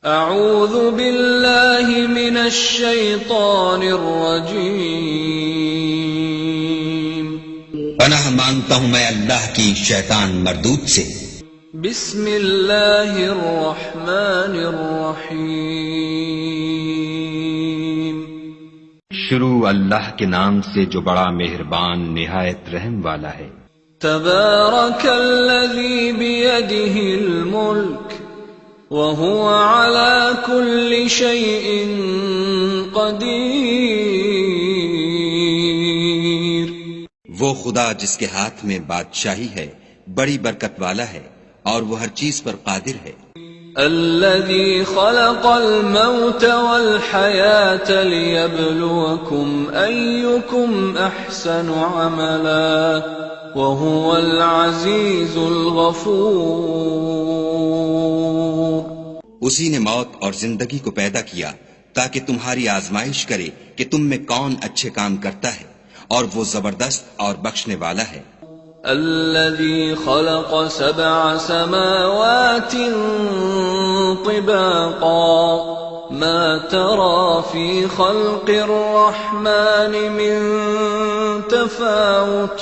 اعوذ باللہ من الشیطان الرجیم، پناہ مانگتا ہوں میں اللہ کی شیطان مردود سے۔ بسم اللہ الرحمن الرحیم، شروع اللہ کے نام سے جو بڑا مہربان نہایت رحم والا ہے۔ تبارک الذی بیدہ الملک وهو على كل شيء قدیر، وہ خدا جس کے ہاتھ میں بادشاہی ہے بڑی برکت والا ہے اور وہ ہر چیز پر قادر ہے۔ الذي خلق الموت والحياة ليبلوكم أيكم أحسن عملا وهو العزيز الغفور۔ اسی نے موت اور زندگی کو پیدا کیا تاکہ تمہاری آزمائش کرے کہ تم میں کون اچھے کام کرتا ہے، اور وہ زبردست اور بخشنے والا ہے۔ الذي خلق 7 سماوات طباقا ما ترى في خلق الرحمن من تفاوت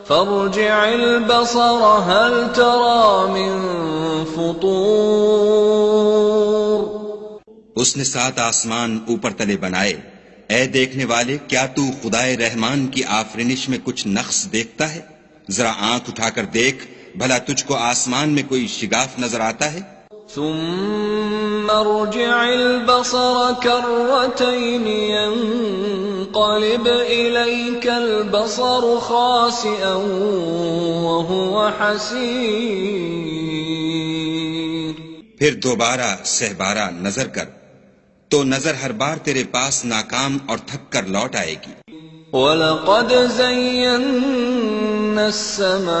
فارجع البصر هل ترى من فطور۔ اس نے 7 آسمان اوپر تلے بنائے، اے دیکھنے والے کیا تو خدائے رحمان کی آفرینش میں کچھ نقص دیکھتا ہے؟ ذرا آنکھ اٹھا کر دیکھ، بھلا تجھ کو آسمان میں کوئی شگاف نظر آتا ہے؟ ثم ارجع البصر كرتين ينقلب إليك البصر خاسئا وهو حسير۔ پھر دوبارہ سہبارہ نظر کر تو نظر ہر بار تیرے پاس ناکام اور تھک کر لوٹ آئے گی۔ وَلَقَدْ زَيَّنَّا السَّمَاءَ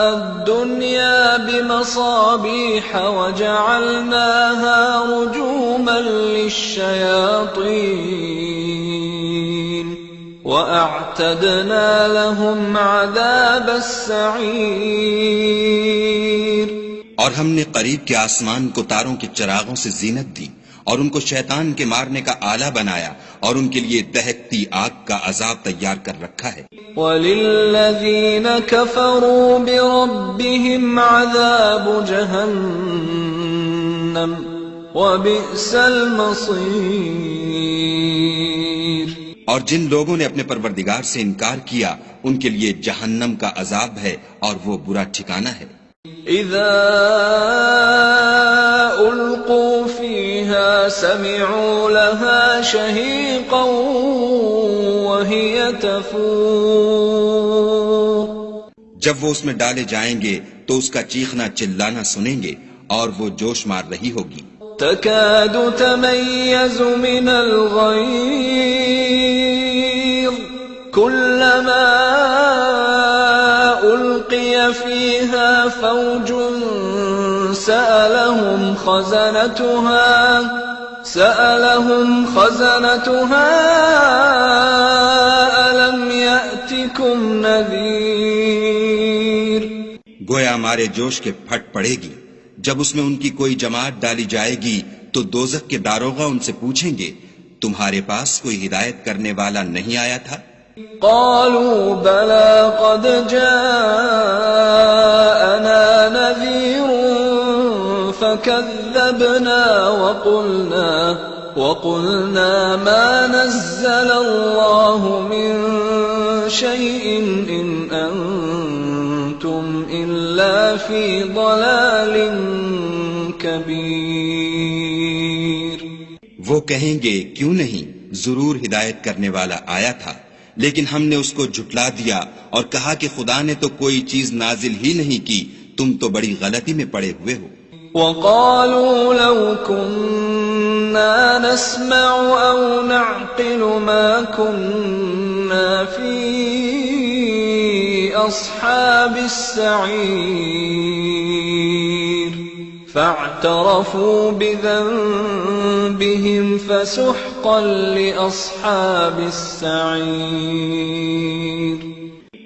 الدُّنْيَا بِمَصَابِيحَ وَجَعَلْنَاهَا رُجُومًا لِلشَّيَاطِينِ وَأَعْتَدْنَا لَهُمْ عَذَابَ السَّعِيرِ۔ اور ہم نے قریب کے آسمان کو تاروں کے چراغوں سے زینت دی اور ان کو شیطان کے مارنے کا آلہ بنایا اور ان کے لیے دہکتی آگ کا عذاب تیار کر رکھا ہے۔ وَلِلَّذِينَ كَفَرُوا بِرَبِّهِمْ عَذَابُ جَهَنَّمَ وَبِئْسَ الْمَصِيرُ۔ اور جن لوگوں نے اپنے پروردگار سے انکار کیا ان کے لیے جہنم کا عذاب ہے اور وہ برا ٹھکانہ ہے۔ اذا القوا فيها سمعوا لها شهيقا وهي تفور۔ جب وہ اس میں ڈالے جائیں گے تو اس کا چیخنا چلانا سنیں گے اور وہ جوش مار رہی ہوگی۔ تكاد تميز من الغيظ كلما ألقي فيها فوج سألهم خزنتها ألم يأتكم نذير۔ گویا مارے جوش کے پھٹ پڑے گی جب اس میں ان کی کوئی جماعت ڈالی جائے گی تو دوزخ کے داروغہ ان سے پوچھیں گے تمہارے پاس کوئی ہدایت کرنے والا نہیں آیا تھا؟ قالوا بلى قد جاءنا نذير فكذبنا وقلنا ما نزل الله من شيء إن أنتم إلا في ضلال كبير۔ وہ کہیں گے کیوں نہیں، ضرور ہدایت کرنے والا آیا تھا، لیکن ہم نے اس کو جھٹلا دیا اور کہا کہ خدا نے تو کوئی چیز نازل ہی نہیں کی، تم تو بڑی غلطی میں پڑے ہوئے ہو۔ وَقَالُوا لَوْ كُنَّا نَسْمَعُ أَوْ نَعْقِلُ مَا كُنَّا فِي أَصْحَابِ السَّعِيرِ فَاعْتَرَفُوا بِذَنبِهِمْ فَسُحْقًا لِأَصْحَابِ السَّعِيرِ۔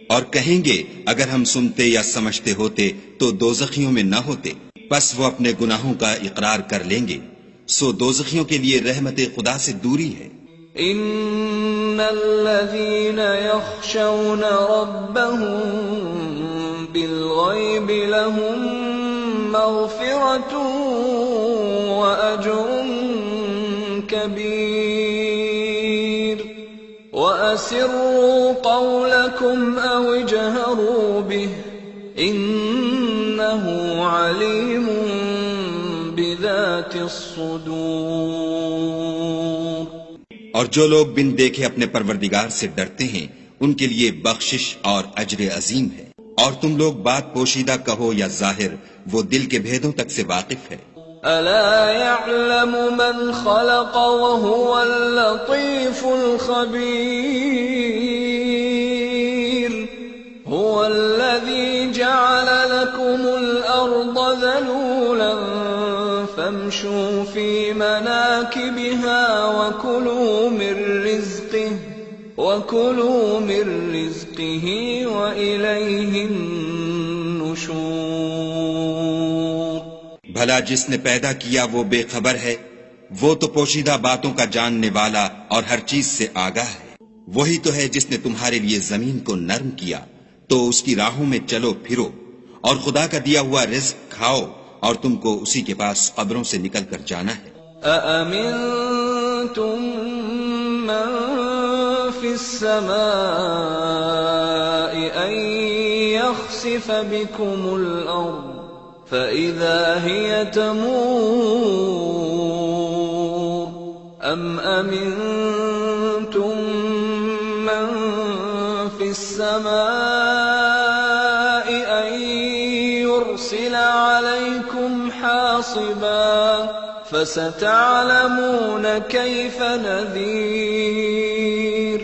اور کہیں گے اگر ہم سنتے یا سمجھتے ہوتے تو دوزخیوں میں نہ ہوتے، پس وہ اپنے گناہوں کا اقرار کر لیں گے، سو دوزخیوں کے لیے رحمت خدا سے دوری ہے۔ ان الذين يخشون ربهم بالغيب لهم مغفرة واجر كبير واسروا قولكم او اجهروا به انه عليم بذات الصدور۔ اور جو لوگ بن دیکھے اپنے پروردگار سے ڈرتے ہیں ان کے لیے بخشش اور اجر عظیم ہے، اور تم لوگ بات پوشیدہ کہو یا ظاہر، وہ دل کے بھیدوں تک سے واقف ہے۔ الا يعلم من خلق وهو اللطيف الخبير هو الذي جعل لكم الارض ذلولا فامشوا في مناكبها وكلوا من رزقه وإليه النشور۔ بھلا جس نے پیدا کیا وہ بے خبر ہے، وہ تو پوشیدہ باتوں کا جاننے والا اور ہر چیز سے آگاہ ہے۔ وہی تو ہے جس نے تمہارے لیے زمین کو نرم کیا تو اس کی راہوں میں چلو پھرو، اور خدا کا دیا ہوا رزق کھاؤ، اور تم کو اسی کے پاس قبروں سے نکل کر جانا ہے۔ أأمنتم من في السماء أن يخسف بكم الأرض فإذا هي تمور أم أمنتم من في السماء أن يرسل عليكم حاصبا فستعلمون كيف نذير۔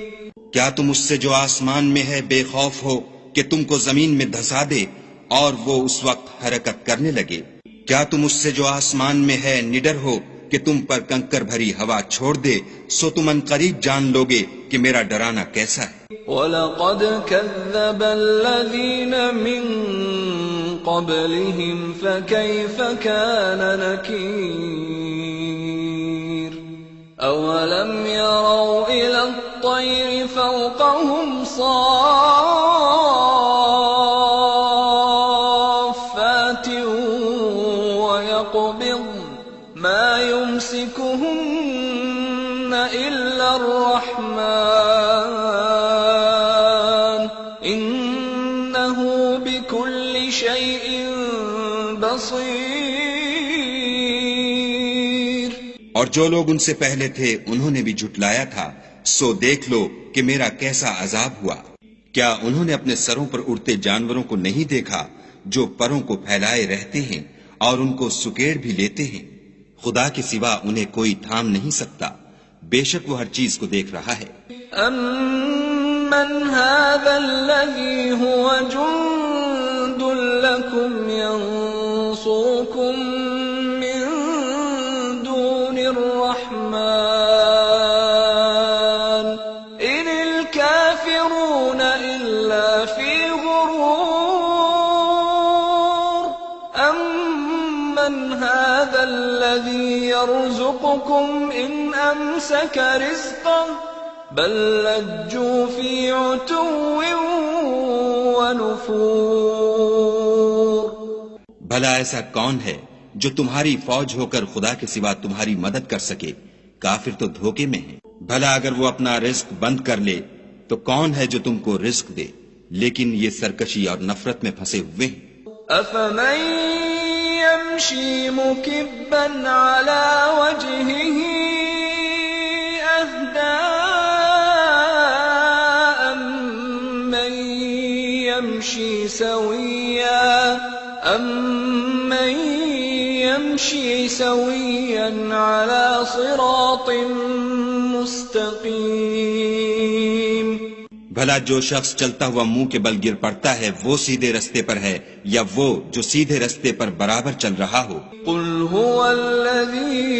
کیا تم اس سے جو آسمان میں ہے بے خوف ہو کہ تم کو زمین میں دھسا دے اور وہ اس وقت حرکت کرنے لگے؟ کیا تم اس سے جو آسمان میں ہے نڈر ہو کہ تم پر کنکر بھری ہوا چھوڑ دے؟ سو تم عنقریب جان لوگے کہ میرا ڈرانا کیسا ہے۔ وَلَقَدْ كَذَّبَ الَّذِينَ مِن قَبْلِهِمْ فَكَيْفَ كَانَ نَكِيرِ أَوَلَمْ يَرَوْا إِلَى الطَّيْرِ فَوْقَهُمْ صَافَّاتٍ وَيَقْبِضْنَ مَا يُمْسِكُهُنَّ إِلَّا الرَّحْمَنُ إِنَّهُ بِكُلِّ شَيْءٍ بَصِيرٌ۔ اور جو لوگ ان سے پہلے تھے انہوں نے بھی جھٹلایا تھا، سو دیکھ لو کہ میرا کیسا عذاب ہوا۔ کیا انہوں نے اپنے سروں پر اڑتے جانوروں کو نہیں دیکھا جو پروں کو پھیلائے رہتے ہیں اور ان کو سکیڑ بھی لیتے ہیں؟ خدا کے سوا انہیں کوئی تھام نہیں سکتا، بے شک وہ ہر چیز کو دیکھ رہا ہے۔ أَمَّنْ هَذَا الَّذِي هُوَ جُندٌ لَكُمْ يَنصُرُكُم مِّن دُونِ الرَّحْمَنِ إِنِ الْكَافِرُونَ إِلَّا فِي غُرُورٍ أَمَّنْ هَذَا الَّذِي يَرْزُقُكُمْ إِنْ أَمْسَكَ رِزْقَهُ بل لجوا في عتو ونفور۔ بھلا ایسا کون ہے جو تمہاری فوج ہو کر خدا کے سوا تمہاری مدد کر سکے؟ کافر تو دھوکے میں ہیں۔ بھلا اگر وہ اپنا رزق بند کر لے تو کون ہے جو تم کو رزق دے؟ لیکن یہ سرکشی اور نفرت میں پھنسے ہوئے ہیں۔ أفمن يمشي مكبا على وجهه أهدى أمن يمشي سويا على صراط مستقيم۔ بھلا جو شخص چلتا ہوا منہ کے بل گر پڑتا ہے وہ سیدھے رستے پر ہے یا وہ جو سیدھے رستے پر برابر چل رہا ہو؟ قل هو الذي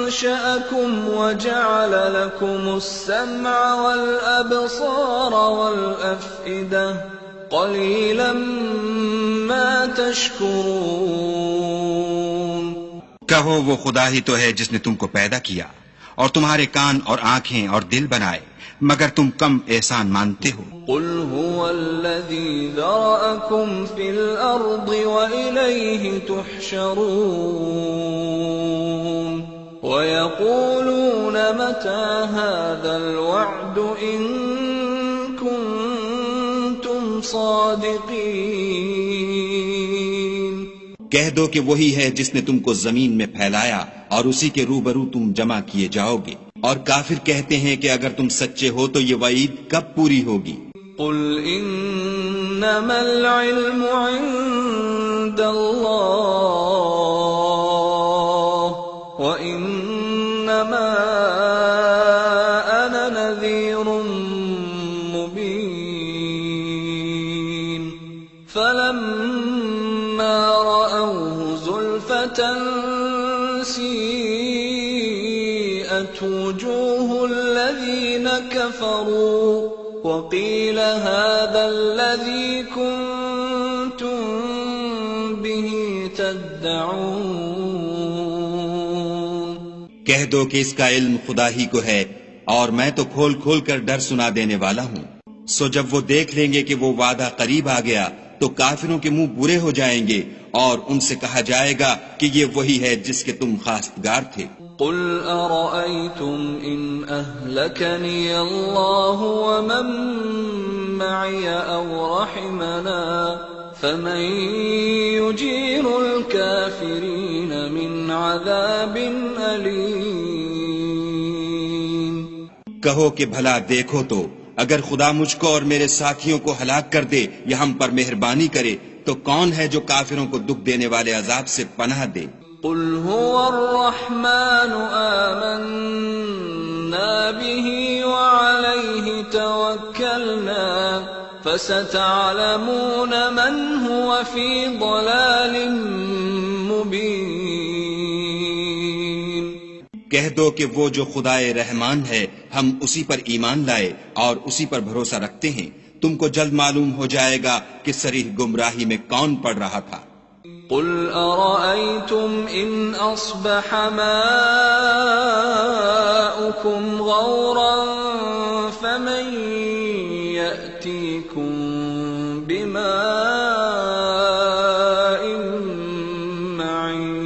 أنشأكم وجعل لكم السمع والأبصار والأفئدة قليلا ما تشكرون کہو وہ خدا ہی تو ہے جس نے تم کو پیدا کیا اور تمہارے کان اور آنکھیں اور دل بنائے، مگر تم کم احسان مانتے ہو۔ قل هو الذي ذرأكم في الأرض وإليه تحشرون ويقولون متى هذا الوعد إن كنتم صادقين۔ کہہ دو کہ وہی ہے جس نے تم کو زمین میں پھیلایا اور اسی کے روبرو تم جمع کیے جاؤ گے، اور کافر کہتے ہیں کہ اگر تم سچے ہو تو یہ وعید کب پوری ہوگی؟ قل انما العلم عند اللہ وانما انا نذیر مبین فلما رأوه زلفة سیئت وجوه الذین کفروا وقیل هذا الذی کنتم به تدعون۔ کہہ دو کہ اس کا علم خدا ہی کو ہے اور میں تو کھول کھول کر ڈر سنا دینے والا ہوں۔ سو جب وہ دیکھ لیں گے کہ وہ وعدہ قریب آ گیا تو کافروں کے منہ برے ہو جائیں گے اور ان سے کہا جائے گا کہ یہ وہی ہے جس کے تم خواستگار تھے۔ قل ارأيتم ان اهلكني الله ومن معي او رحمنا فمن يجير الكافرين من عذاب أليم۔ کہو کہ بھلا دیکھو تو اگر خدا مجھ کو اور میرے ساتھیوں کو ہلاک کر دے یا ہم پر مہربانی کرے تو کون ہے جو کافروں کو دکھ دینے والے عذاب سے پناہ دے؟ قل هو الرحمن آمنا به وعليه توكلنا فستعلمون من هو في ضلال مبين۔ کہہ دو کہ وہ جو خدائے رحمان ہے ہم اسی پر ایمان لائے اور اسی پر بھروسہ رکھتے ہیں، تم کو جلد معلوم ہو جائے گا کہ صریح گمراہی میں کون پڑ رہا تھا۔ قل أرأيتم إن أصبح ماؤكم غورا فمن يأتيكم بماء معين۔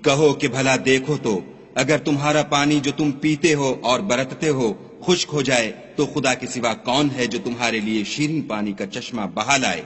کہو کہ بھلا دیکھو تو اگر تمہارا پانی جو تم پیتے ہو اور برتتے ہو خشک ہو جائے تو خدا کے سوا کون ہے جو تمہارے لیے شیریں پانی کا چشمہ بہا لائے؟